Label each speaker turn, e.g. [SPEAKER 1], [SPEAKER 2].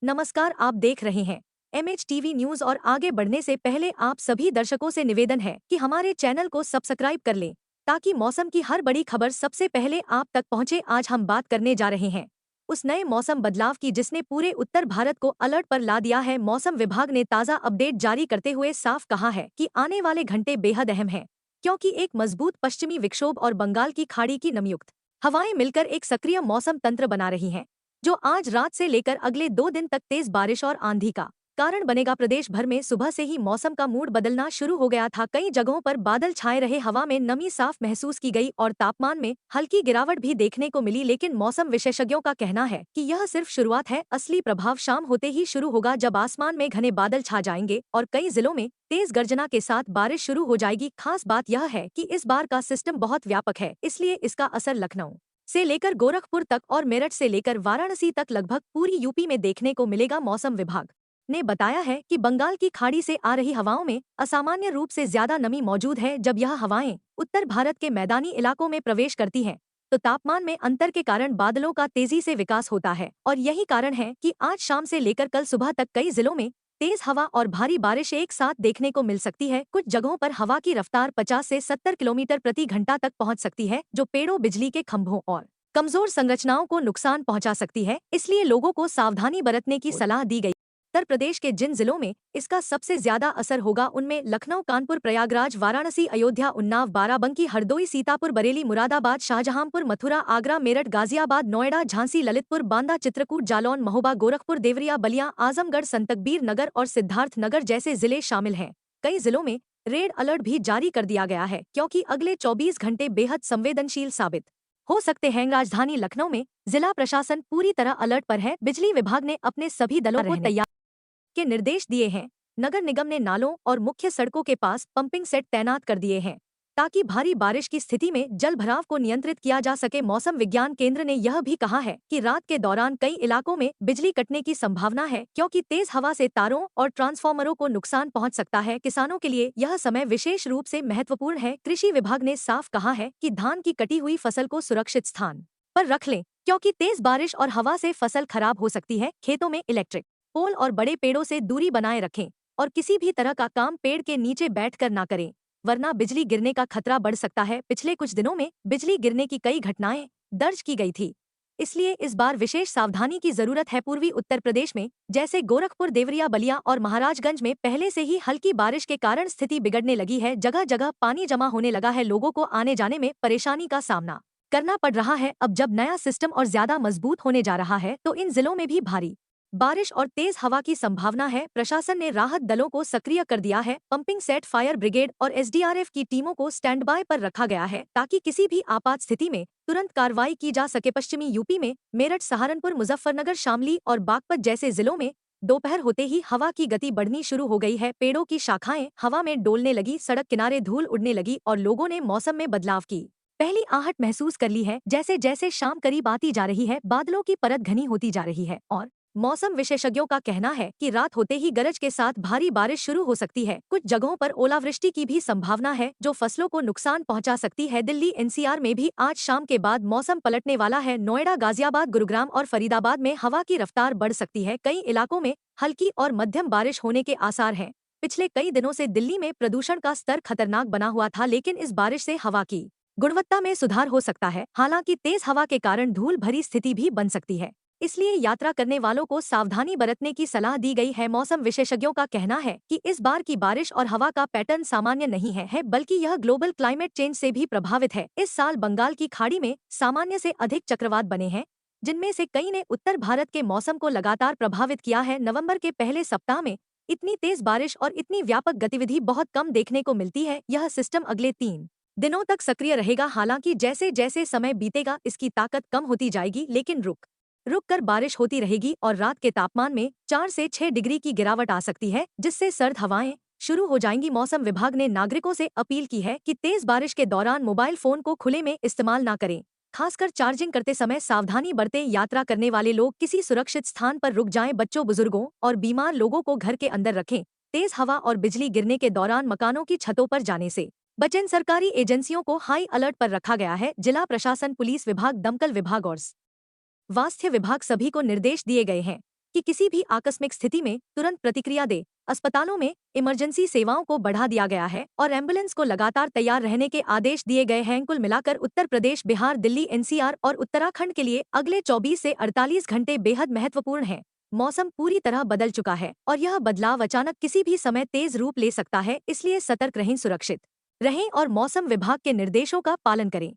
[SPEAKER 1] नमस्कार, आप देख रहे हैं MHTV न्यूज और आगे बढ़ने से पहले आप सभी दर्शकों से निवेदन है कि हमारे चैनल को सब्सक्राइब कर लें ताकि मौसम की हर बड़ी खबर सबसे पहले आप तक पहुंचे। आज हम बात करने जा रहे हैं उस नए मौसम बदलाव की जिसने पूरे उत्तर भारत को अलर्ट पर ला दिया है। मौसम विभाग ने ताज़ा अपडेट जारी करते हुए साफ कहा है कि आने वाले घंटे बेहद अहम हैं, क्योंकि एक मजबूत पश्चिमी विक्षोभ और बंगाल की खाड़ी की नमयुक्त हवाएं मिलकर एक सक्रिय मौसम तंत्र बना रही हैं, जो आज रात से लेकर अगले 2 दिन तक तेज बारिश और आंधी का कारण बनेगा। प्रदेश भर में सुबह से ही मौसम का मूड बदलना शुरू हो गया था। कई जगहों पर बादल छाए रहे, हवा में नमी साफ महसूस की गई और तापमान में हल्की गिरावट भी देखने को मिली। लेकिन मौसम विशेषज्ञों का कहना है कि यह सिर्फ शुरुआत है, असली प्रभाव शाम होते ही शुरू होगा, जब आसमान में घने बादल छा जाएंगे और कई जिलों में तेज गर्जना के साथ बारिश शुरू हो जाएगी। खास बात यह है कि इस बार का सिस्टम बहुत व्यापक है, इसलिए इसका असर लखनऊ से लेकर गोरखपुर तक और मेरठ से लेकर वाराणसी तक लगभग पूरी यूपी में देखने को मिलेगा। मौसम विभाग ने बताया है कि बंगाल की खाड़ी से आ रही हवाओं में असामान्य रूप से ज्यादा नमी मौजूद है। जब यह हवाएं उत्तर भारत के मैदानी इलाकों में प्रवेश करती हैं, तो तापमान में अंतर के कारण बादलों का तेजी से विकास होता है और यही कारण है कि आज शाम से लेकर कल सुबह तक कई जिलों में तेज हवा और भारी बारिश एक साथ देखने को मिल सकती है। कुछ जगहों पर हवा की रफ्तार 50 से 70 किलोमीटर प्रति घंटा तक पहुंच सकती है, जो पेड़ों, बिजली के खंभों और कमजोर संरचनाओं को नुकसान पहुंचा सकती है। इसलिए लोगों को सावधानी बरतने की सलाह दी गई। उत्तर प्रदेश के जिन जिलों में इसका सबसे ज्यादा असर होगा उनमें लखनऊ, कानपुर, प्रयागराज, वाराणसी, अयोध्या, उन्नाव, बाराबंकी, हरदोई, सीतापुर, बरेली, मुरादाबाद, शाहजहांपुर, मथुरा, आगरा, मेरठ, गाजियाबाद, नोएडा, झांसी, ललितपुर, बांदा, चित्रकूट, जालौन, महोबा, गोरखपुर, देवरिया, बलिया, आजमगढ़, संतकबीर नगर और सिद्धार्थ नगर जैसे जिले शामिल हैं। कई जिलों में रेड अलर्ट भी जारी कर दिया गया है, क्योंकि अगले 24 घंटे बेहद संवेदनशील साबित हो सकते हैं। राजधानी लखनऊ में जिला प्रशासन पूरी तरह अलर्ट पर है। बिजली विभाग ने अपने सभी दलों को तैयार के निर्देश दिए हैं। नगर निगम ने नालों और मुख्य सड़कों के पास पंपिंग सेट तैनात कर दिए हैं, ताकि भारी बारिश की स्थिति में जल भराव को नियंत्रित किया जा सके। मौसम विज्ञान केंद्र ने यह भी कहा है कि रात के दौरान कई इलाकों में बिजली कटने की संभावना है, क्योंकि तेज हवा से तारों और ट्रांसफार्मरों को नुकसान पहुंच सकता है। किसानों के लिए यह समय विशेष रूप से महत्वपूर्ण है। कृषि विभाग ने साफ कहा है कि धान की कटी हुई फसल को सुरक्षित स्थान पर रख लें, क्योंकि तेज बारिश और हवा से फसल खराब हो सकती है। खेतों में इलेक्ट्रिक पोल और बड़े पेड़ों से दूरी बनाए रखें और किसी भी तरह का काम पेड़ के नीचे बैठकर ना करें, वरना बिजली गिरने का खतरा बढ़ सकता है। पिछले कुछ दिनों में बिजली गिरने की कई घटनाएं दर्ज की गई थी, इसलिए इस बार विशेष सावधानी की जरूरत है। पूर्वी उत्तर प्रदेश में जैसे गोरखपुर, देवरिया, बलिया और महाराजगंज में पहले से ही हल्की बारिश के कारण स्थिति बिगड़ने लगी है। जगह जगह पानी जमा होने लगा है, लोगों को आने जाने में परेशानी का सामना करना पड़ रहा है। अब जब नया सिस्टम और ज्यादा मजबूत होने जा रहा है, तो इन जिलों में भी भारी बारिश और तेज हवा की संभावना है। प्रशासन ने राहत दलों को सक्रिय कर दिया है। पंपिंग सेट, फायर ब्रिगेड और SDRF की टीमों को स्टैंड बाय पर रखा गया है, ताकि किसी भी आपात स्थिति में तुरंत कार्रवाई की जा सके। पश्चिमी यूपी में मेरठ, सहारनपुर, मुजफ्फरनगर, शामली और बागपत जैसे जिलों में दोपहर होते ही हवा की गति बढ़नी शुरू हो गई है। पेड़ों की शाखाएं हवा में डोलने लगी, सड़क किनारे धूल उड़ने लगी और लोगों ने मौसम में बदलाव की पहली आहट महसूस कर ली है। जैसे जैसे शाम करीब आती जा रही है, बादलों की परत घनी होती जा रही है और मौसम विशेषज्ञों का कहना है कि रात होते ही गरज के साथ भारी बारिश शुरू हो सकती है। कुछ जगहों पर ओलावृष्टि की भी संभावना है, जो फसलों को नुकसान पहुंचा सकती है। दिल्ली NCR में भी आज शाम के बाद मौसम पलटने वाला है। नोएडा, गाजियाबाद, गुरुग्राम और फरीदाबाद में हवा की रफ्तार बढ़ सकती है। कई इलाकों में हल्की और मध्यम बारिश होने के आसार हैं। पिछले कई दिनों से दिल्ली में प्रदूषण का स्तर खतरनाक बना हुआ था, लेकिन इस बारिश से हवा की गुणवत्ता में सुधार हो सकता है। हालांकि तेज हवा के कारण धूल भरी स्थिति भी बन सकती है, इसलिए यात्रा करने वालों को सावधानी बरतने की सलाह दी गई है। मौसम विशेषज्ञों का कहना है कि इस बार की बारिश और हवा का पैटर्न सामान्य नहीं है, बल्कि यह ग्लोबल क्लाइमेट चेंज से भी प्रभावित है। इस साल बंगाल की खाड़ी में सामान्य से अधिक चक्रवात बने हैं, जिनमें से कई ने उत्तर भारत के मौसम को लगातार प्रभावित किया है। नवंबर के पहले सप्ताह में इतनी तेज बारिश और इतनी व्यापक गतिविधि बहुत कम देखने को मिलती है। यह सिस्टम अगले 3 दिनों तक सक्रिय रहेगा। हालांकि जैसे जैसे समय बीतेगा इसकी ताकत कम होती जाएगी, लेकिन रुक कर बारिश होती रहेगी और रात के तापमान में 4 से 6 डिग्री की गिरावट आ सकती है, जिससे सर्द हवाएं शुरू हो जाएंगी। मौसम विभाग ने नागरिकों से अपील की है कि तेज बारिश के दौरान मोबाइल फोन को खुले में इस्तेमाल ना करें, खासकर चार्जिंग करते समय सावधानी बरतें। यात्रा करने वाले लोग किसी सुरक्षित स्थान पर रुक जाएं। बच्चों, बुजुर्गों और बीमार लोगों को घर के अंदर रखें। तेज हवा और बिजली गिरने के दौरान मकानों की छतों पर जाने से बचें। सरकारी एजेंसियों को हाई अलर्ट पर रखा गया है। जिला प्रशासन, पुलिस विभाग, दमकल विभाग और स्वास्थ्य विभाग सभी को निर्देश दिए गए हैं कि किसी भी आकस्मिक स्थिति में तुरंत प्रतिक्रिया दे। अस्पतालों में इमरजेंसी सेवाओं को बढ़ा दिया गया है और एम्बुलेंस को लगातार तैयार रहने के आदेश दिए गए हैं। कुल मिलाकर उत्तर प्रदेश, बिहार, दिल्ली, एनसीआर और उत्तराखंड के लिए अगले 24 से 48 घंटे बेहद महत्वपूर्ण हैं। मौसम पूरी तरह बदल चुका है और यह बदलाव अचानक किसी भी समय तेज रूप ले सकता है, इसलिए सतर्क रहें, सुरक्षित रहें और मौसम विभाग के निर्देशों का पालन करें।